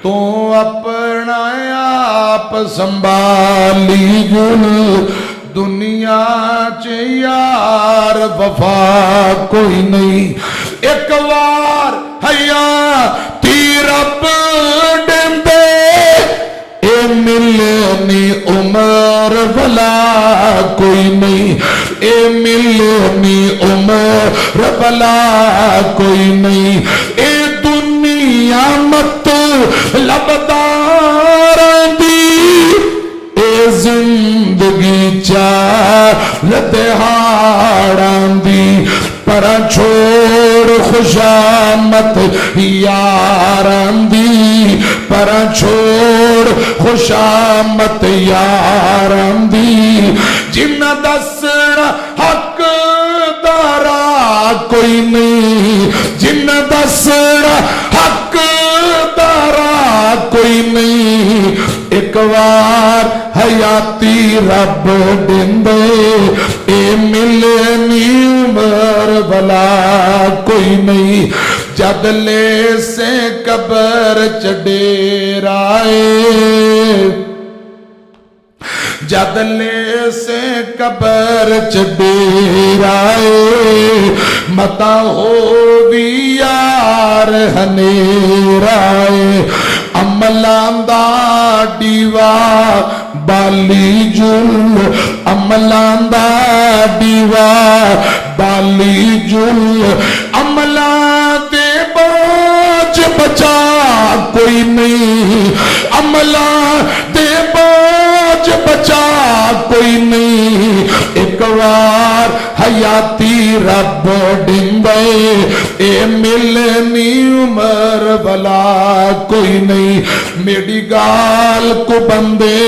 तू अपना आप संभाली जुल दुनिया च यार वफा कोई नहीं। एक बार हैया ती रब देंदे ए मिलनी उमर भला कोई नहीं। ए मिलनी उमर भला कोई नहीं। ए दुनिया मत लबदार दी ए जिंदगी चाल दिहाड़ां दी। पर छोड़ खुशामत यारां दी। पर छोड़ खुशामत यारां दी। जिन्ना दसना हक दारा कोई नहीं। जिन्ना दसना हक दारा कोई नहीं। एक बार हयाती रब देंदे ए मिलनी उमर भला कोई नहीं। जद ले से कबर च डेराए जद ले से कबर च डेराए मता हो भी यार हनेराए। अमलां दा दीवा बाली जुल अमलां दा दीवा बाली जुल। अमला दे बाज बचा कोई नहीं। अमला दे बाज बचा कोई नहीं। एक बार हयाती रब दिंदे ए मिलनी उमर भला कोई नहीं। मेरी गाल को बंदे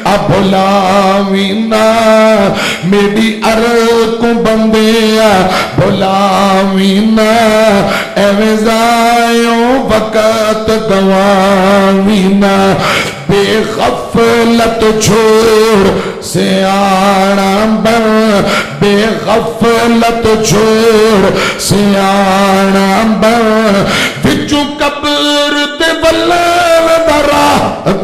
अब भुलावी ना। मेरी अर को बंदे भुलावी ना। एवें जायो वक़्त गवावी ना। बेगफलत छोड़ सियाणा बन। बेगफलत छोड़ सियाणा बन। बिचू कब्र ते बल्लव दरा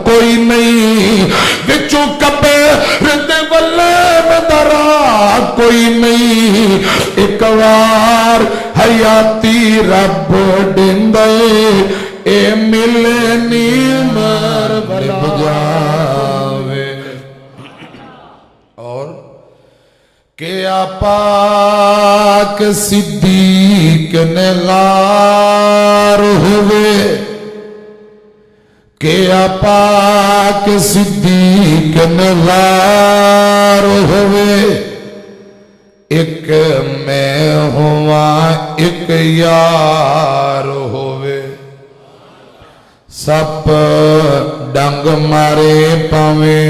कोई नहीं। बिचू कब्र ते बल्लव दरा कोई नहीं। एक बार हयाती रब देंदे ए मिलनी उमर भला जावे। और क्या पाक सिद्दीक ने गार हुए। क्या पाक सिद्दीक ने गार हुए। एक मैं हुआ एक यार होवे। सप डंग मारे पावे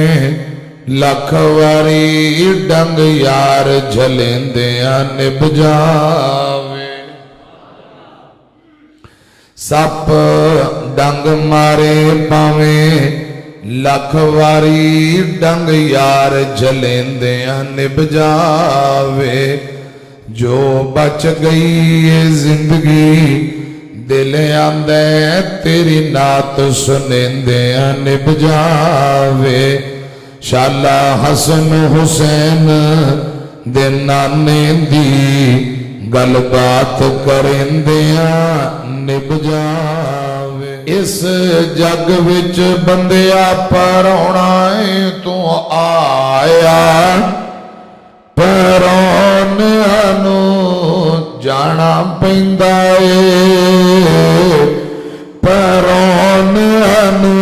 लख वारी डंग यार झलेंदिया निभ जावे। सप डंग मारे पावे लख वारी डंग यार झलेंदिया निभ जावे। जो बच गई ये जिंदगी दिल आंदे तेरी नात सुनेंदिया निभ जावे। शाला हसन हुसैन दे नाने दी गल बात करेंदिया निभ जावे। इस जग विच बंदिया परौना है तू आया। परौनिया नू जाना पैंदा ए। परौनिया नू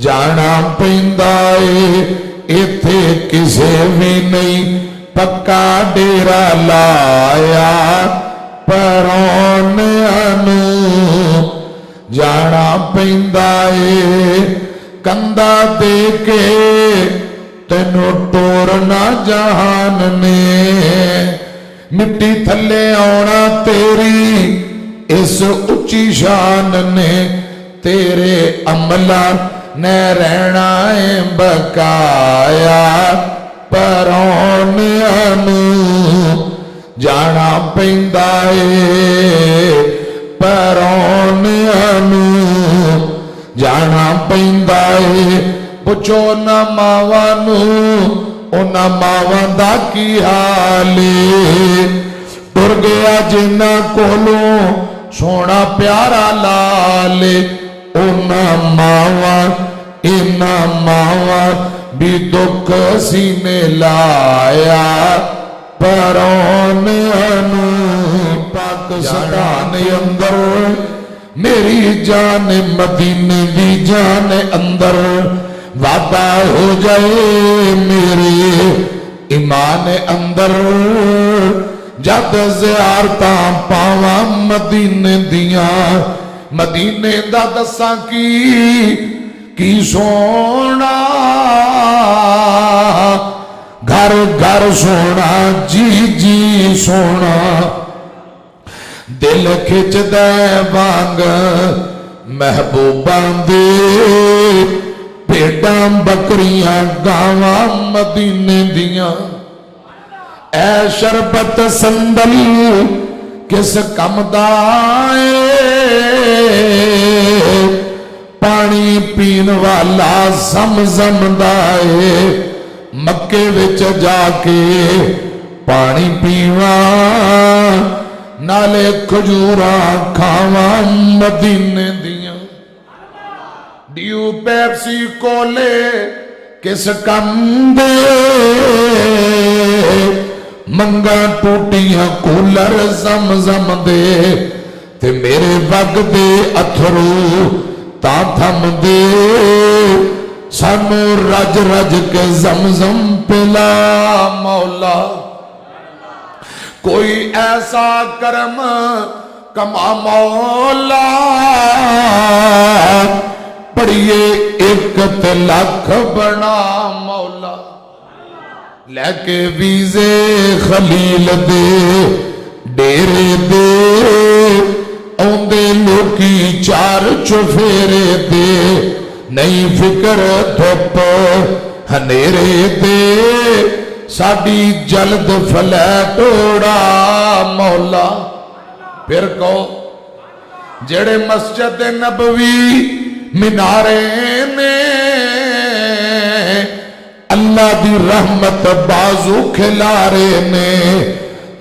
जाना पैंदा ए। इथे किसे भी नहीं पक्का डेरा लाया। परौनिया नू जाना पैंदा ए। कंधा दे के तेनू टोरना जहान ने। मिट्टी थले आना तेरी इस उच्ची शान ने। तेरे अमला ने रहना है बकाया। परौनिया नू जाना पैंदा ए। परौनिया नू जाना पैंदा है। पुछो ना मावां नूं उन्हां मावां दा की हाल है। टुर गया जिन्हां कोलों सोना प्यारा लाल, उन्हां मावां इन्हां मावां भी दुख सीने लाया। परौन पाकिस्तान अंदर मेरी जान मदीने दी जान अंदर, वादा हो जाए मेरे ईमान अंदर। जद ज़ियारतां पावां मदीने दियां, मदीने दा दसां की सोना, घर घर सोना जी जी सोना। दिल खिचदा वांग महबूबां दे, भेडां बकरियां गावां मदीने दियां। ऐ शरबत संदल किस कम दा ए, पानी पीन वाला ज़म-ज़म दा ए। मक्के विच जाके पानी पीवा, नाले खजूरां खावा मदीने दियां। ड्यू पेप्सी कोले किस कम दे, मंगा टूटियां कूलर ज़म-ज़म दे। ते मेरे वगदे अथरू तां थम दे, सानू रज रज के ज़म-ज़म पिला मौला। कोई ऐसा करम कमा मौला, पढ़िए एक ते लख बना मौला। लैके वीजे खलील दे डेरे दे, आउंदे लोकी चार चुफेरे दे। नहीं फिक्र धुप हनेरे दे, साडी जल्द फ्लैट उड़ा मौला। फिर कहो जेड़े मस्जिद नबवी मीनारे ने, अल्लाह दी रहमत बाजू खिलारे ने।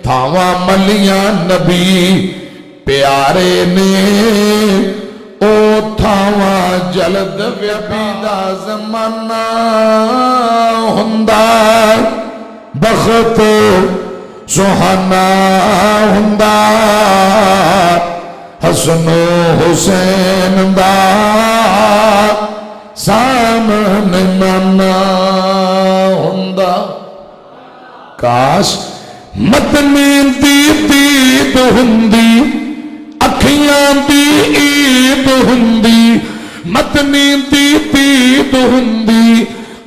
थावा मलियां नबी प्यारे ने, ओ थावा जलद व्यबी दा ज़माना हुंदा। बख्त सुहाना हुंदा, हसनो हुसैन दा सामने नाना हुंदा। काश मदनी दी दीद हुंदी, अखियां दी ईद हुंदी। मदनी दी दीद हुंदी,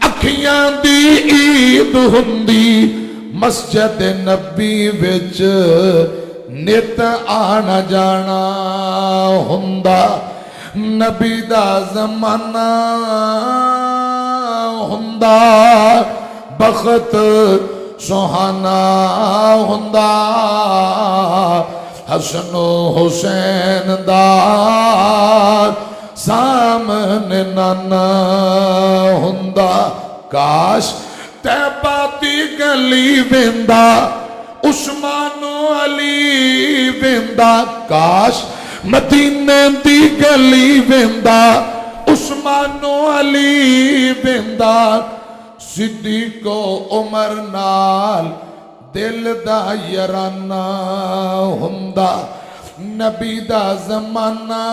अखियां दी ईद हुंदी। मस्जिद नबी विच नित आना जाना हुंदा। नबी दा ज़माना हुंदा, बख्त सुहाना हुंदा। हसनो हुसैन दा सामने नाना हुंदा। काश तैबा दी गली वेंदा, उस्मानो अली वेंदा। काश मदीने दी गली वेंदा, उस्मानो अली वेंदा। सिद्दीको उमर नाल दिल दा याराना हुंदा। नबी दा ज़माना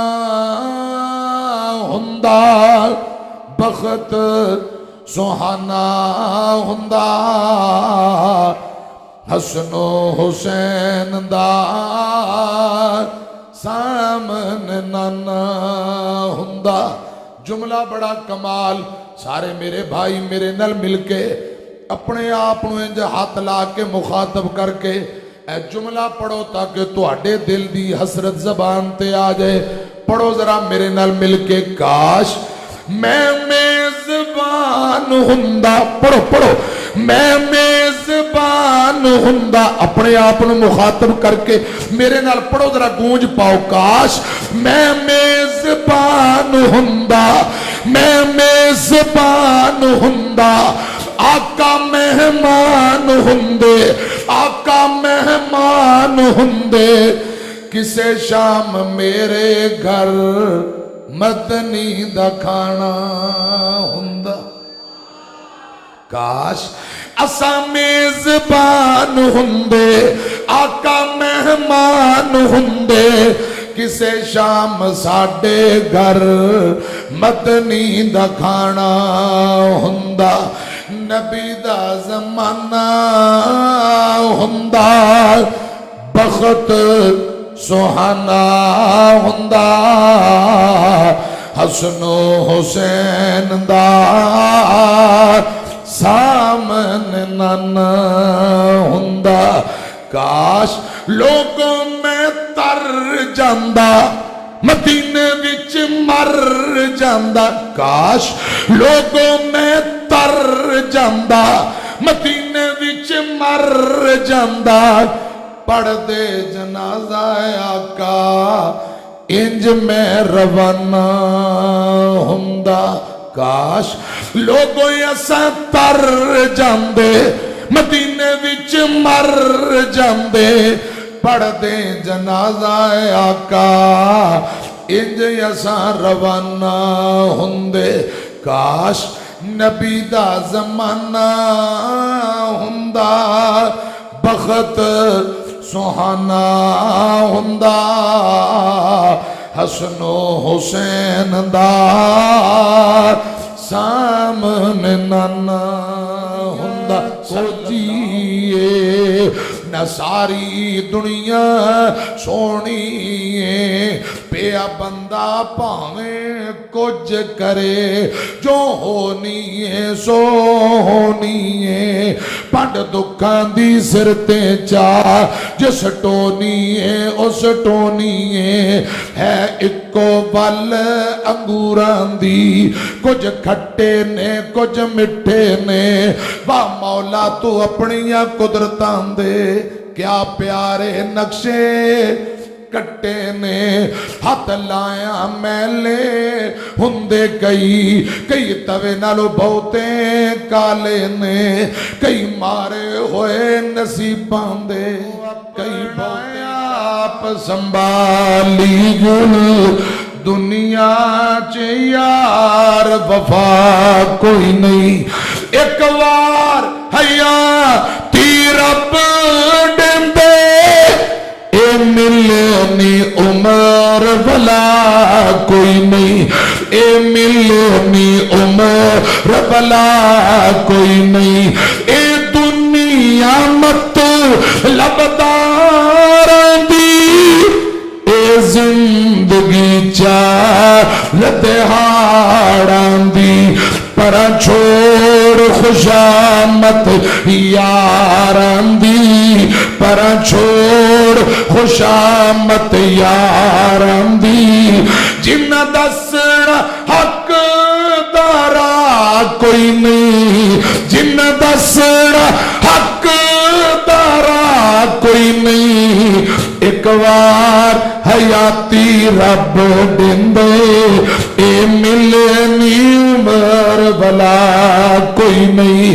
हुंदा, बख्त सुहाना हुंदा। हसनो हुसैन दा सामने नाना हुंदा। जुमला बड़ा कमाल। सारे मेरे भाई मेरे नाल मिलके अपने आप इंज हाथ ला के मुखातब करके ए जुमला पढ़ो ताकि तुहाडे दिल दी हसरत जबान ते आ जाए। पढ़ो जरा मेरे नाल मिलके। काश मैं मेज़बान हुंदा, पढ़ो पढ़ो, मैं मेजबान हुंदा, अपने आप को मुखातब करके मेरे नाल पढ़ो जरा, गूंज पाओ। काश मैं मेजबान हुंदा, मैं मेजबान हुंदा, आका मेहमान हुंदे, आका मेहमान हुंदे, किसे शाम मेरे घर मदनी दा खाना हुंदा। काश असा मेजबान हुंदे, आका मेहमान हुंदे, किसे शाम साडे घर मदनी दा खाना हुंदा। नबी दा ज़माना हुंदा, बख़्त सुहाना हुंदा, हसनो हुसैन दा सामने नाना हुंदा। काश लोगों में तर जांदा, मदीने विच मर जांदा। काश लोगों में तर जांदा, मदीने विच मर जांदा, पढ़दे जनाजा आका इंज में रवाना हुंदा। काश लोगों असा तर जांदे, मदीने विच मर जांदे, पढ़दे जनाजा आका इंज असा रवाना हुंदे। काश नबी दा ज़माना हुंदा, बख़्त सुहाना हुंदा, हसनो हुसैन दा सामने नाना हुंदा। सोचिए न सारी दुनिया सोनी है, पिया बंदा भावें कुछ करे, जो होनी है सो होनी है, पंड दुखां दी सिर ते चा, जिस टोनी है उस टोनी है इको बल अंगूरां दी, कुछ खट्टे ने कुछ मिठे ने, वाह मौला तू अपनियां कुदरतां दे क्या प्यारे नक्शे कट्टे ने। हथ लाया मैले हुंदे कई, कई तवे नालों बहुते काले ने, कई मारे होए नसीबां दे, कई बहुते आप संभाली गुल दुनिया च यार वफा कोई नहीं। एक बार हैया ती रब देंदे, ए मिलनी उमर भला कोई नहीं, ए मिलनी उमर भला कोई नहीं, ए दुनिया मत लबदार दी, ए जिंदगी चाल दिहाड़ां दी, पर छोड़ खुशामत यारां दी, पर छोड़ खुशामत यारां दी, जिन्ना दसना हकदारा कोई नहीं, जिन्ना दसना हकदारा कोई नहीं। एक बार हयाती रब देंदे, ए मिलनी उमर भला कोई नहीं,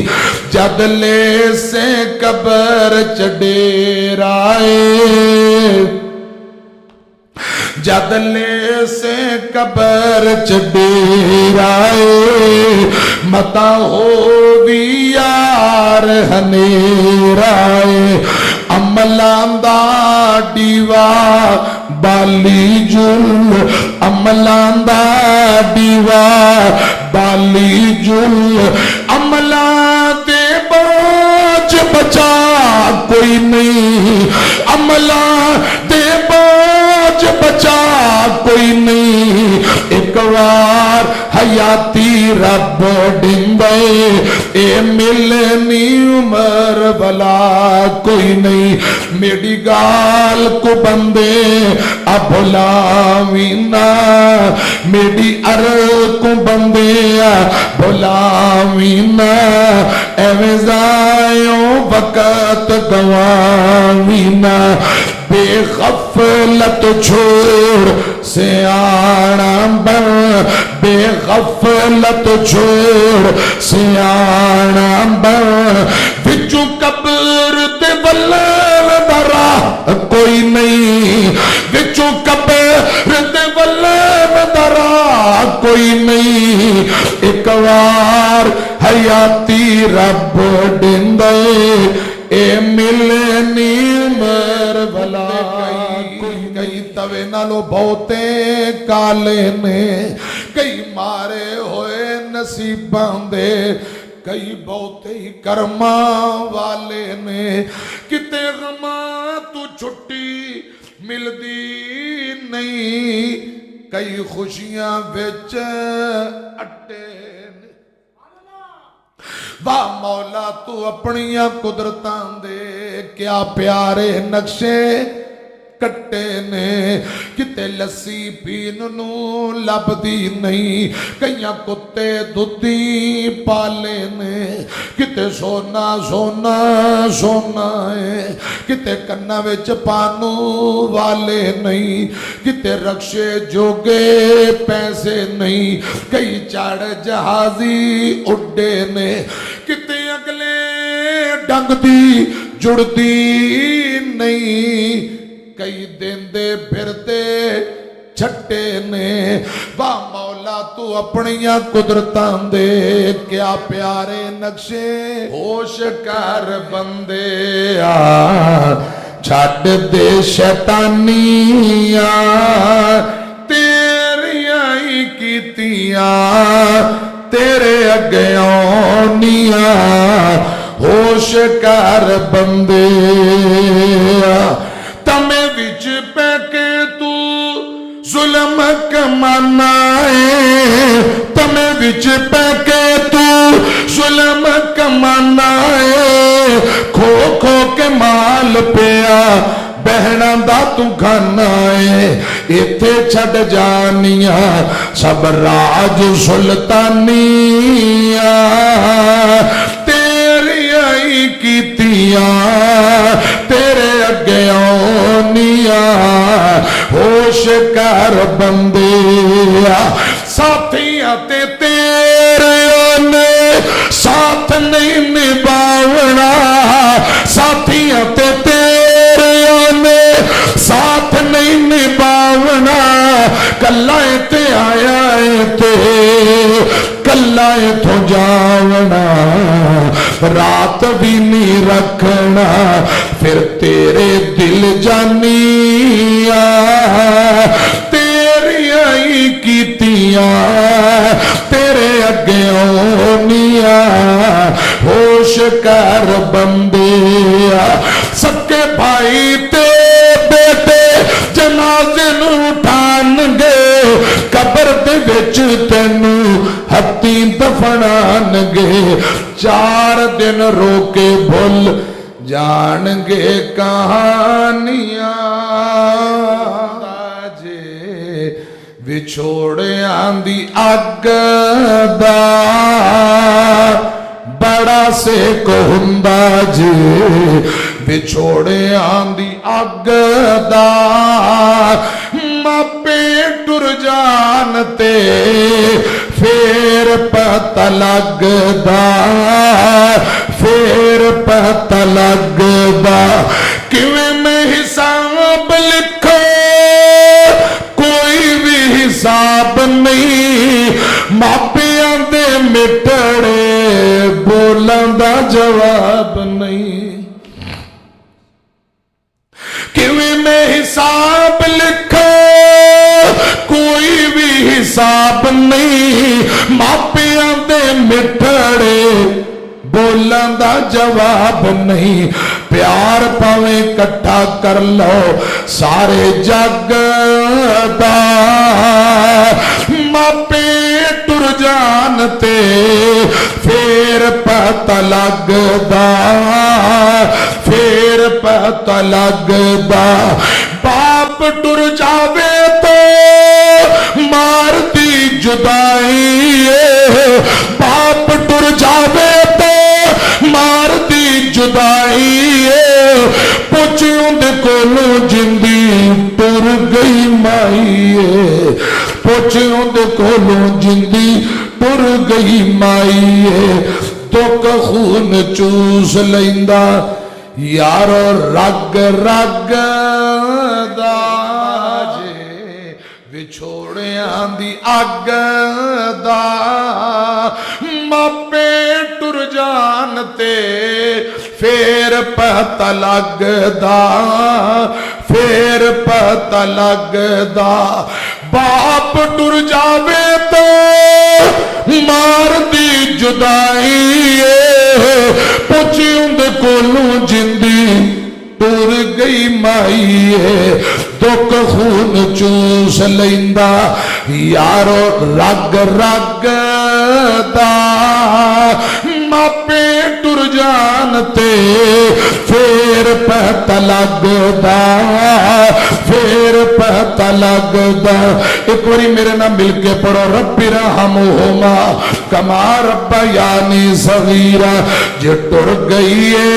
जद ले से कबर च डेराए, जद ले से कबर च डेराए, मता हो भी यार हनेराए, अमलां दा दीवा बाली जुल, अमलां दा दीवा बाली जुल, अमलां दे बाज बचा कोई नहीं, अमलां दे बाज बचा बचा कोई नहीं, एक बार हयाती रब दिंदे, ए मिलनी उम्र भला कोई नहीं। मेरी गाल को बंदे अब भुलावी ना, मेरी अर को बंदे भुलावी ना, एवें जायो वक़्त गवावी ना। बेगफलत छोड़ सियाना बन, बेगफलत छोड़ सियाना बन, विचू कब्र ते वल्लभ दरा कोई नहीं, विचू कब्र ते वल्लभ दरा कोई नहीं। एक बार हयाती रब दिंदे, ए मिलनी उम्र भला। कई तवे नालों बहुते काले ने, कई मारे होए नसीबां दे, कई बहुते ही कर्मा वाले ने। किते गमा तू छुट्टी मिलदी नहीं, कई खुशियां विच अट्टे। वाह मौला तू अपनिया कुदरतां दे क्या प्यारे नक्शे कट्टे ने। किते लस्सी पीन नू लभदी नहीं, कईयां कुत्ते दुधी पाले ने। किते सोना सोना सोना है, किते कन्ना विच पानू वाले नहीं, किते रक्शे जोगे पैसे नहीं, कई चढ़ जहाजी उड्डे ने। किते अगले डंग दी जुड़दी नहीं, कई देंदे फिरते छट्टे ने। वाह मौला तू अपनिया कुदरतां दे क्या प्यारे नक्शे। होश कर बंदे छड्ड दे शैतानियां, तेरियां ही कीतियां तेरे अगे आउनियां। होश कर बंदे तमे विच पैके तू जुल्म कमाना है, तमे विच पैके तू जुल्म कमाना है। खो खो के माल पिया बहना दा तू खाना है। इथे छड़ जानिया सब राज सुल्तानिया, तेरियां ही कीतियां तेरे अगे आउनिया। होश कर बंदे साथियां ते तेरे ने साथ नहीं निभावना, साथियां ते तेरे ने साथ नहीं निभावना। कल्ला ते आया ते कल्ला तो जावना, रात भी नहीं रखना फिर तेरे दिल जानिया। तेरियां ही कीतियां तेरे अगे आउनिया। होश कर बंदे सके भाई ते बेटे जनाजे नू उठानगे, कबर दे विच तैनू हत्ती दफनानगे। 4 दिन रोके भुल जाणगे कहानियां, जे विछोड़ियां दी अग दा बड़ा सेक हुंदा जे। विछोड़ियां दी अग दा मापे टुर जान ते फिर पता लगदा, फिर पता लगदा। किवें में हिसाब लिखो कोई भी हिसाब नहीं, मापियां दे मिटड़े बोलां दा जवाब नहीं। किवें में हिसाब लिखो कोई भी हिसाब नहीं, मापियां दे मिठड़े बोलां दा जवाब नहीं। प्यार भावें इकट्ठा कर लो सारे जग दा मापे टुर जान ते फिर पता लगदा, फिर पता लगदा। बाप टुर जावे तो मारती जुदाई, बाप टुर जावे तो मारती जुदाई। पुछ उंदे कोलों जिंदी टुर गई माई, पुछ उंदे कोलों जिंदी टुर गई माई। दुख खून चूस लैंदा यारो रग रग दा जे विछोड़ियां दी अग दा। मापे टुर जान ते फिर पता लगदा, फिर पता लगदा। बाप टुर जावे तो मार दी जुदाई, पुछी उंदे कोलों जिंदी टुर गई माई। दुख खून चूस लैंदा यारो रग रग दा। मापे टुर जान ते फिर पता लगदा, फिर पता लगदा। एक बारी मेरे नाम मिलके पढ़ो, रब्बी रहमुहुमा कमा रब्बयानी सगीरा। जे टुर गई है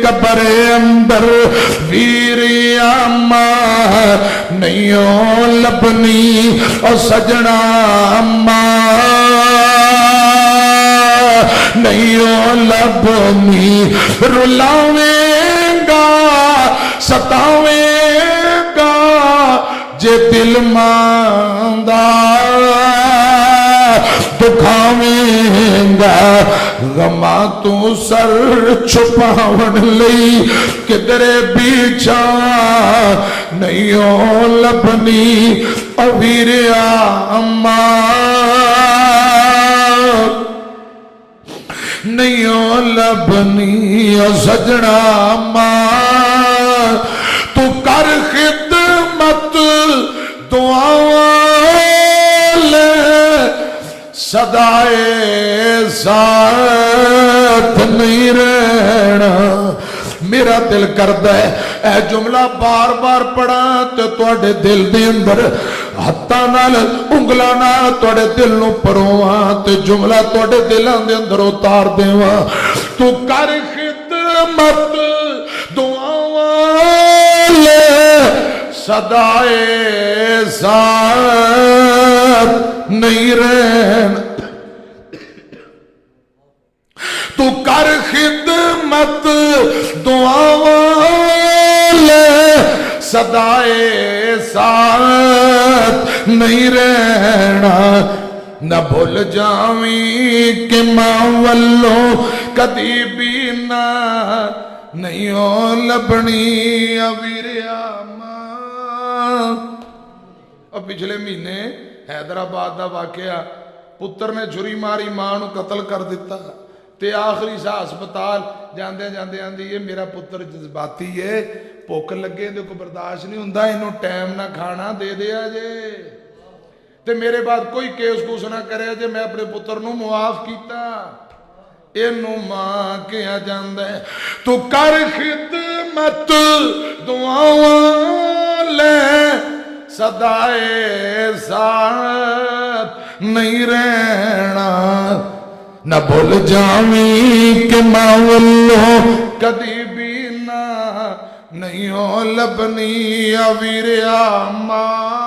कब्र अंदर वीरिया मां नहीं लबनी और सजना मां नहीं लबनी। रुलावेगा सतावेगा जे दिल मांदा, दुखावेगा गमा तू सर छुपावन लई किधरे बीचा नहीं लबनी अवीरिया अम्मा नहीं लबनी सजना मां। तू कर खिदमत दुआवां सदाए साथ नहीं रहना। मेरा दिल करदा है ए जुमला बार बार पढ़ा तो तुहाडे दिल दे अंदर हत्थां नाल उंगलां नाल तुहाडे दिल नूं परोवां ते जुमला तुहाडे दिलां दे अंदर उतार देवां। तू कर खिदमत दुआवां सदाए साथ नहीं रहना। तू कर खिदमत दुआवां सदाए साथ नहीं रहना। न भूल जावी कि मां वल्लों कदी भी ना नहीं लबनी अवीरिया मां। और पिछले महीने हैदराबाद का वाकया, पुत्र ने छुरी मारी मां नूं कतल कर दिता ते आखिरी सा हस्पताल जांदे जांदे आंदी ये मेरा पुत्र जज्बाती है, भुख लगे तो कोई बर्दाश्त नहीं हुंदा, इनू टाइम ना खाना दे दिया जे ते मेरे बाद कोई केस कुछ ना करे जे मैं अपने पुत्र नूं मुआफ कीता। इनू मां किया जांदा है। तू कर खिदमत दुआवां ले सदाए साथ नहीं रहना। न भूल जावी कि मां वल्लों कदी भी ना नहीं लबनी अवीरिया मां।